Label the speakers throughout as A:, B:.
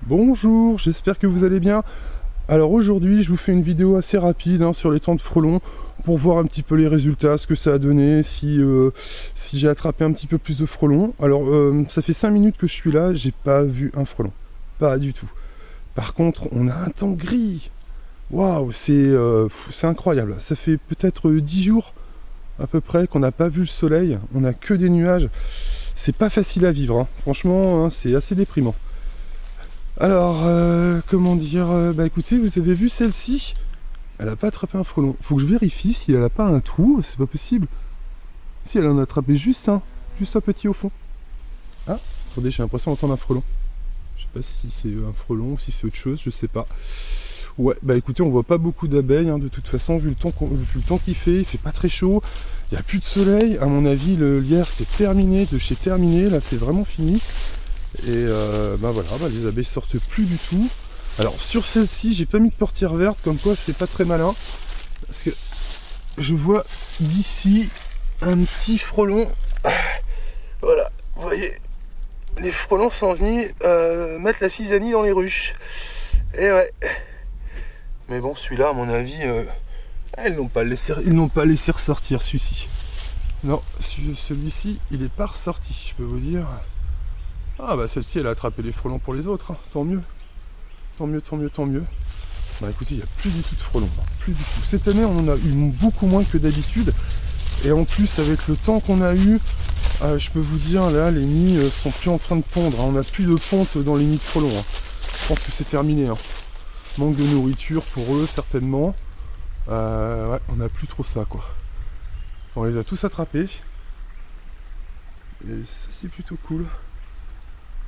A: Bonjour, j'espère que vous allez bien. Alors aujourd'hui je vous fais une vidéo assez rapide sur les temps de frelons pour voir un petit peu les résultats, ce que ça a donné, si j'ai attrapé un petit peu plus de frelons. Alors ça fait 5 minutes que je suis là, j'ai pas vu un frelon, pas du tout. Par contre on a un temps gris, waouh, c'est incroyable. Ça fait peut-être 10 jours à peu près qu'on n'a pas vu le soleil, on a que des nuages. C'est pas facile à vivre, franchement c'est assez déprimant. Alors, comment dire, bah écoutez, vous avez vu celle-ci? Elle a pas attrapé un frelon. Faut que je vérifie si elle a pas un trou, c'est pas possible. Si elle en a attrapé juste un petit au fond. Ah, attendez, j'ai l'impression d'entendre un frelon. Je sais pas si c'est un frelon ou si c'est autre chose, je sais pas. Ouais, bah écoutez, on voit pas beaucoup d'abeilles, de toute façon, vu le temps qu'il fait, il fait pas très chaud. Il n'y a plus de soleil, à mon avis, l'hier c'est terminé, de chez terminé, là c'est vraiment fini. Et bah voilà, les abeilles sortent plus du tout. Alors sur celle-ci, j'ai pas mis de portière verte, comme quoi c'est pas très malin. Parce que je vois d'ici un petit frelon. Voilà, vous voyez, les frelons sont venus mettre la cisanie dans les ruches. Et ouais. Mais bon, celui-là, à mon avis, ils n'ont pas laissé ressortir celui-ci. Non, celui-ci, il est pas ressorti, je peux vous dire. Ah bah celle-ci elle a attrapé les frelons pour les autres, tant mieux. Tant mieux, tant mieux, tant mieux. Bah écoutez, il n'y a plus du tout de frelons, plus du tout. Cette année on en a eu beaucoup moins que d'habitude. Et en plus avec le temps qu'on a eu, je peux vous dire là les nids sont plus en train de pondre. On n'a plus de ponte dans les nids de frelons. Je pense que c'est terminé. Manque de nourriture pour eux certainement. Ouais, on n'a plus trop ça quoi. On les a tous attrapés. Et ça c'est plutôt cool.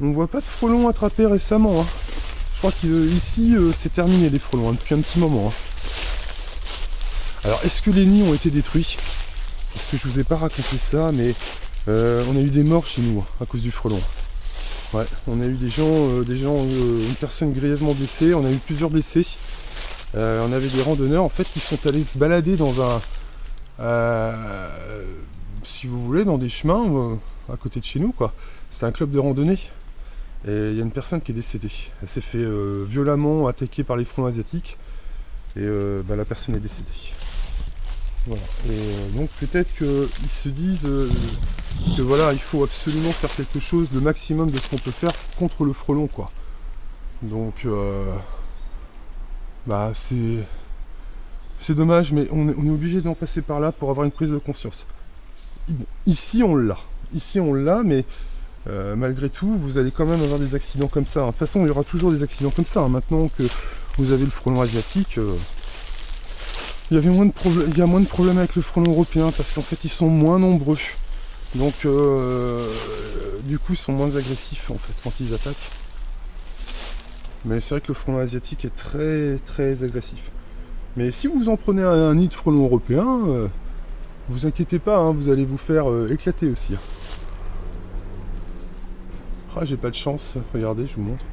A: On voit pas de frelons attrapés récemment. Je crois qu'ici c'est terminé les frelons depuis un petit moment. Alors est-ce que les nids ont été détruits? Parce que je vous ai pas raconté ça, mais on a eu des morts chez nous à cause du frelon. Ouais, on a eu des gens, une personne grièvement blessée, on a eu plusieurs blessés. On avait des randonneurs en fait qui sont allés se balader dans si vous voulez, dans des chemins à côté de chez nous quoi. C'est un club de randonnée. Et il y a une personne qui est décédée. Elle s'est fait violemment attaquer par les frelons asiatiques. Et la personne est décédée. Voilà. Et donc peut-être qu'ils se disent que voilà, il faut absolument faire quelque chose, le maximum de ce qu'on peut faire contre le frelon quoi. Donc c'est dommage, mais on est obligé d'en passer par là pour avoir une prise de conscience. Bon, ici on l'a, mais malgré tout, vous allez quand même avoir des accidents comme ça. De toute façon, il y aura toujours des accidents comme ça. Maintenant que vous avez le frelon asiatique, il y a moins de problèmes avec le frelon européen parce qu'en fait, ils sont moins nombreux. Donc, du coup, ils sont moins agressifs en fait quand ils attaquent. Mais c'est vrai que le frelon asiatique est très très agressif. Mais si vous en prenez un nid de frelon européen, vous inquiétez pas, vous allez vous faire éclater aussi. Ah, j'ai pas de chance, regardez, je vous montre.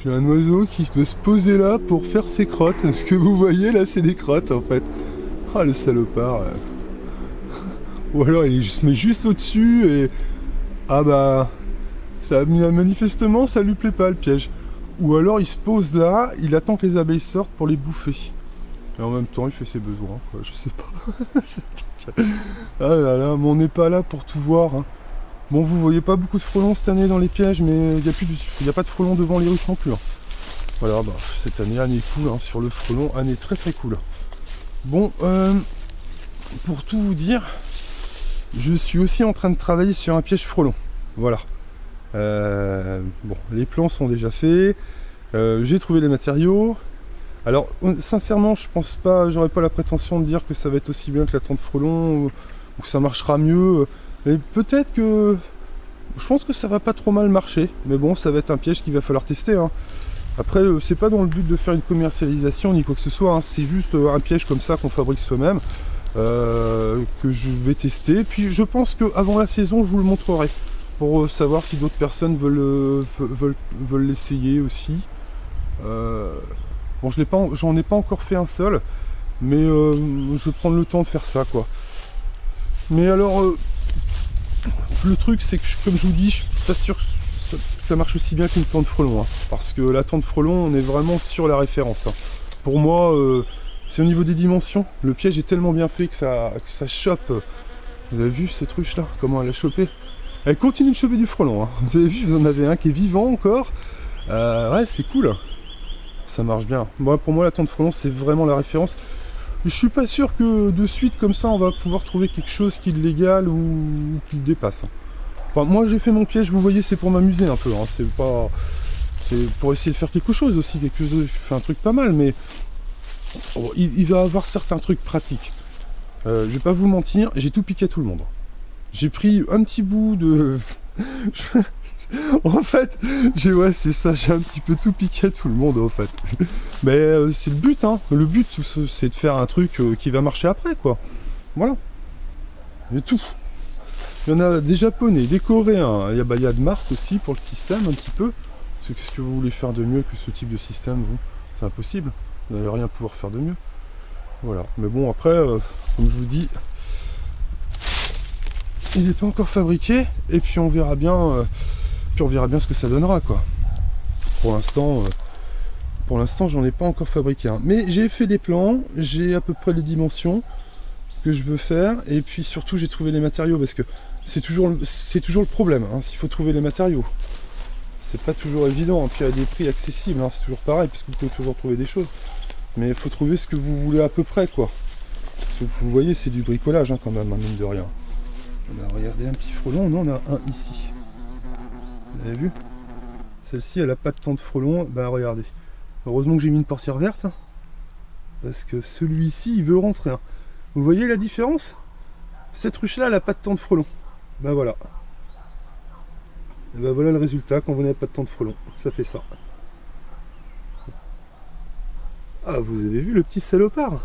A: J'ai un oiseau qui doit se poser là pour faire ses crottes. Ce que vous voyez là, c'est des crottes en fait. Ah, le salopard. Ou alors il se met juste au-dessus et... Ah bah... ça manifestement, ça lui plaît pas le piège. Ou alors il se pose là, il attend que les abeilles sortent pour les bouffer. Et en même temps, il fait ses besoins, quoi. Je sais pas. Ah là là, mais on n'est pas là pour tout voir. Bon, vous voyez pas beaucoup de frelons cette année dans les pièges, mais il n'y a pas de frelons devant les ruches non plus. Voilà, cette année cool, sur le frelon, année très très cool. Bon, pour tout vous dire, je suis aussi en train de travailler sur un piège frelon. Voilà. Bon, les plans sont déjà faits. J'ai trouvé les matériaux. Alors, sincèrement, je pense pas, j'aurais pas la prétention de dire que ça va être aussi bien que la tente frelon ou que ça marchera mieux. Et peut-être que... Je pense que ça va pas trop mal marcher. Mais bon, ça va être un piège qu'il va falloir tester. Après, c'est pas dans le but de faire une commercialisation ni quoi que ce soit. C'est juste un piège comme ça qu'on fabrique soi-même. Que je vais tester. Puis je pense qu'avant la saison, je vous le montrerai. Pour savoir si d'autres personnes veulent l'essayer aussi. Bon, j'en ai pas encore fait un seul. Mais je vais prendre le temps de faire ça, quoi. Mais alors... le truc c'est que comme je vous dis, je suis pas sûr que ça marche aussi bien qu'une tente frelon, hein, parce que la tente frelon, on est vraiment sur la référence. Hein. Pour moi, c'est au niveau des dimensions. Le piège est tellement bien fait que ça chope. Vous avez vu cette ruche là, comment elle a chopé? Elle continue de choper du frelon. Hein. Vous avez vu, vous en avez un qui est vivant encore. Ouais, c'est cool. Ça marche bien. Bon, pour moi, la tente frelon, c'est vraiment la référence. Je suis pas sûr que de suite, comme ça, on va pouvoir trouver quelque chose qui est légal ou qui le dépasse. Enfin, moi, j'ai fait mon piège, vous voyez, c'est pour m'amuser un peu. Hein. C'est pas... C'est pour essayer de faire quelque chose aussi. Quelque chose de... fait un truc pas mal, mais... Oh, il va avoir certains trucs pratiques. Je vais pas vous mentir, j'ai tout piqué à tout le monde. J'ai pris un petit bout de... En fait, ouais, c'est ça, j'ai un petit peu tout piqué à tout le monde, en fait. Mais c'est le but, hein. Le but, c'est de faire un truc qui va marcher après, quoi. Voilà. Et tout. Il y en a des Japonais, des Coréens. Il y a de marques aussi pour le système, un petit peu. Parce que qu'est-ce que vous voulez faire de mieux que ce type de système, vous? C'est impossible. Vous n'allez rien pouvoir faire de mieux. Voilà. Mais bon, après, comme je vous dis... il n'est pas encore fabriqué, et puis on verra bien ce que ça donnera, quoi. Pour l'instant j'en ai pas encore fabriqué un, mais j'ai fait des plans, j'ai à peu près les dimensions que je veux faire, et puis surtout j'ai trouvé les matériaux, parce que c'est toujours le problème, hein, s'il faut trouver les matériaux. C'est pas toujours évident, puis à des prix accessibles, hein, c'est toujours pareil, puisque vous pouvez toujours trouver des choses, mais il faut trouver ce que vous voulez à peu près, quoi. Parce que vous voyez, c'est du bricolage, hein, quand même, hein, mine de rien. Regardez un petit frelon, on en a un ici. Vous avez vu? Celle-ci, elle a pas de tant de frelons. Bah regardez. Heureusement que j'ai mis une portière verte. Hein, parce que celui-ci, il veut rentrer. Hein. Vous voyez la différence? Cette ruche-là, elle a pas de tant de frelons. Bah voilà. Et bah voilà le résultat quand vous n'avez pas de tant de frelons. Ça fait ça. Ah, vous avez vu le petit salopard?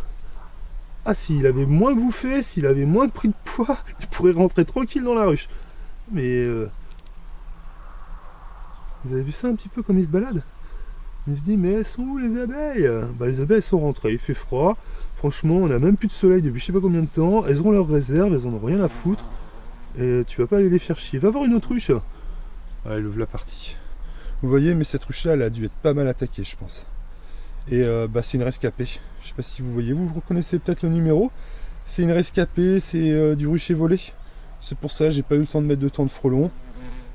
A: Ah, s'il avait moins bouffé, s'il avait moins pris de poids, il pourrait rentrer tranquille dans la ruche. Mais... vous avez vu ça un petit peu comme il se balade? Il se dit, mais elles sont où les abeilles? Bah les abeilles sont rentrées, il fait froid. Franchement, on n'a même plus de soleil depuis je sais pas combien de temps. Elles ont leur réserve, elles en ont rien à foutre. Et tu vas pas aller les faire chier. Va voir une autre ruche. Ah, elle ouvre la partie. Vous voyez, mais cette ruche-là, elle a dû être pas mal attaquée, je pense. Et bah, c'est une rescapée. Je sais pas si vous voyez, vous reconnaissez peut-être le numéro. C'est une rescapée, c'est du rucher volé. C'est pour ça, j'ai pas eu le temps de mettre de temps de frelons.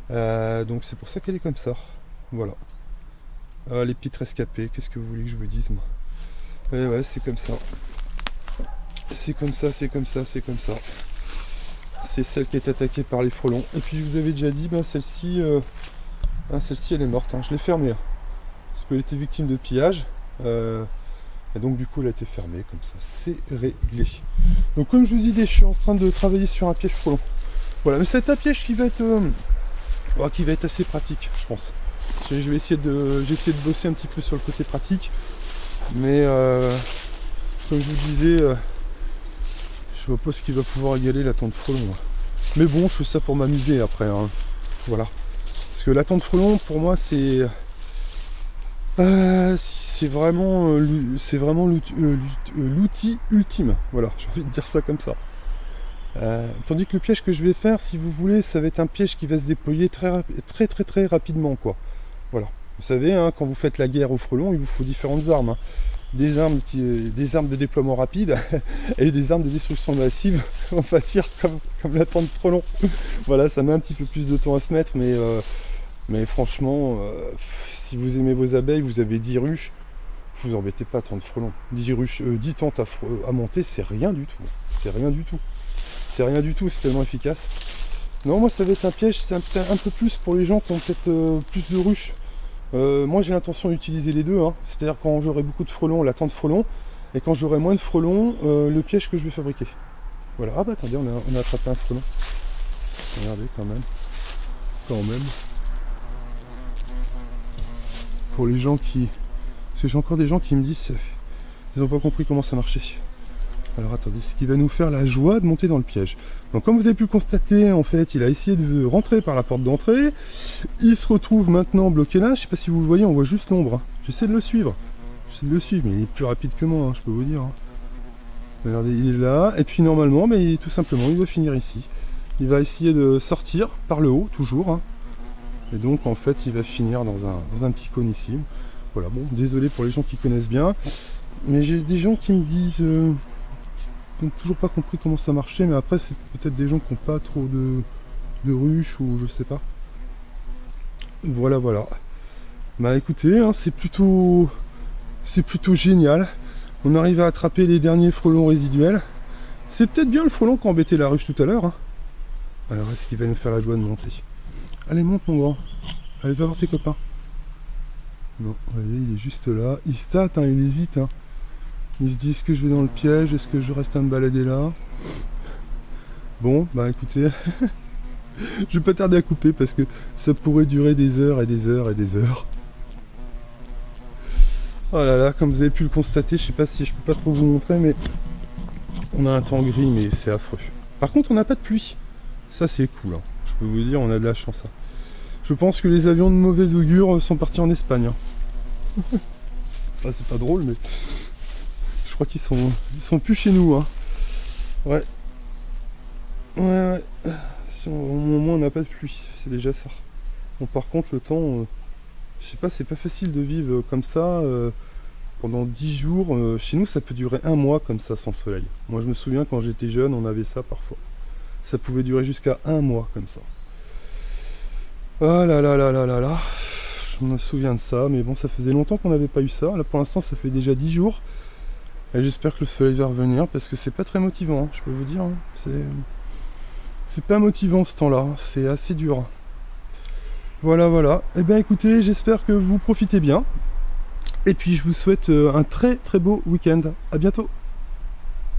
A: Donc c'est pour ça qu'elle est comme ça. Voilà. Les petites rescapées, qu'est-ce que vous voulez que je vous dise, moi? Et ouais, c'est comme ça. C'est comme ça, c'est comme ça, c'est comme ça. C'est celle qui est attaquée par les frelons. Et puis je vous avais déjà dit, ben, celle-ci elle est morte. Hein. Je l'ai fermée. Hein, parce qu'elle était victime de pillage. Et donc du coup elle a été fermée comme ça, c'est réglé. Donc comme je vous disais, je suis en train de travailler sur un piège frelon. Voilà, mais c'est un piège qui va être assez pratique, je pense. Je vais essayer de bosser un petit peu sur le côté pratique. Mais comme je vous disais, je vois pas ce qui va pouvoir égaler la tente frelon. Hein. Mais bon, je fais ça pour m'amuser après. Hein. Voilà. Parce que la tente frelon, pour moi, c'est vraiment l'outil ultime. Voilà, j'ai envie de dire ça comme ça. Tandis que le piège que je vais faire, si vous voulez, ça va être un piège qui va se déployer très rapidement, quoi. Voilà. Vous savez, hein, quand vous faites la guerre aux frelons, il vous faut différentes armes. Hein. Des armes de déploiement rapide et des armes de destruction massive, on va dire, comme la tente frelon. Voilà, ça met un petit peu plus de temps à se mettre, mais franchement, si vous aimez vos abeilles, vous avez 10 ruches, vous embêtez pas tant de frelons. 10 tentes à monter, c'est rien du tout. C'est rien du tout. C'est rien du tout, c'est tellement efficace. Non, moi ça va être un piège, c'est un peu plus pour les gens qui ont peut-être plus de ruches. Moi j'ai l'intention d'utiliser les deux, hein. C'est-à-dire quand j'aurai beaucoup de frelons, la tente frelon, et quand j'aurai moins de frelons, le piège que je vais fabriquer. Voilà, ah bah attendez, on a attrapé un frelon. Regardez quand même. Quand même. Pour les gens qui... Parce que j'ai encore des gens qui me disent ils n'ont pas compris comment ça marchait. Alors attendez, ce qui va nous faire la joie de monter dans le piège. Donc comme vous avez pu le constater, en fait, il a essayé de rentrer par la porte d'entrée. Il se retrouve maintenant bloqué là. Je sais pas si vous le voyez, on voit juste l'ombre. Hein. J'essaie de le suivre. Mais il est plus rapide que moi, hein, je peux vous dire. Hein. Regardez, il est là. Et puis normalement, tout simplement, il va finir ici. Il va essayer de sortir par le haut, toujours. Hein. Et donc en fait il va finir dans un petit cône ici. Voilà, bon, désolé pour les gens qui connaissent bien. Mais j'ai des gens qui me disent qui n'ont toujours pas compris comment ça marchait, mais après c'est peut-être des gens qui n'ont pas trop de ruches ou je sais pas. Voilà, voilà. Bah écoutez, hein, c'est plutôt génial. On arrive à attraper les derniers frelons résiduels. C'est peut-être bien le frelon qui embêtait la ruche tout à l'heure. Hein. Alors est-ce qu'il va nous faire la joie de monter? Allez, monte mon grand. Allez, va voir tes copains. Non, voyez, il est juste là. Il se tâte, hein, il hésite. Hein. Il se dit, est-ce que je vais dans le piège? Est-ce que je reste à me balader là? Bon, bah écoutez, je vais pas tarder à couper parce que ça pourrait durer des heures et des heures et des heures. Oh là là, comme vous avez pu le constater, je sais pas si je peux pas trop vous montrer, mais on a un temps gris, mais c'est affreux. Par contre, on n'a pas de pluie. Ça, c'est cool. Hein. Je peux vous dire, on a de la chance. Hein. Je pense que les avions de mauvais augure sont partis en Espagne. Hein. Ah, c'est pas drôle, mais je crois qu'ils sont plus chez nous. Hein. Ouais. Ouais. Si au moins on n'a pas de pluie, c'est déjà ça. Bon, par contre, le temps, je sais pas, c'est pas facile de vivre comme ça pendant 10 jours. Chez nous, ça peut durer un mois comme ça sans soleil. Moi, je me souviens quand j'étais jeune, on avait ça parfois. Ça pouvait durer jusqu'à un mois comme ça. Ah là là là là là là. Je me souviens de ça, mais bon, ça faisait longtemps qu'on n'avait pas eu ça. Là, pour l'instant, ça fait déjà 10 jours. Et j'espère que le soleil va revenir parce que c'est pas très motivant, hein, je peux vous dire. Hein. C'est pas motivant ce temps-là, c'est assez dur. Voilà, voilà. Eh bien, écoutez, j'espère que vous profitez bien. Et puis, je vous souhaite un très très beau week-end. À bientôt.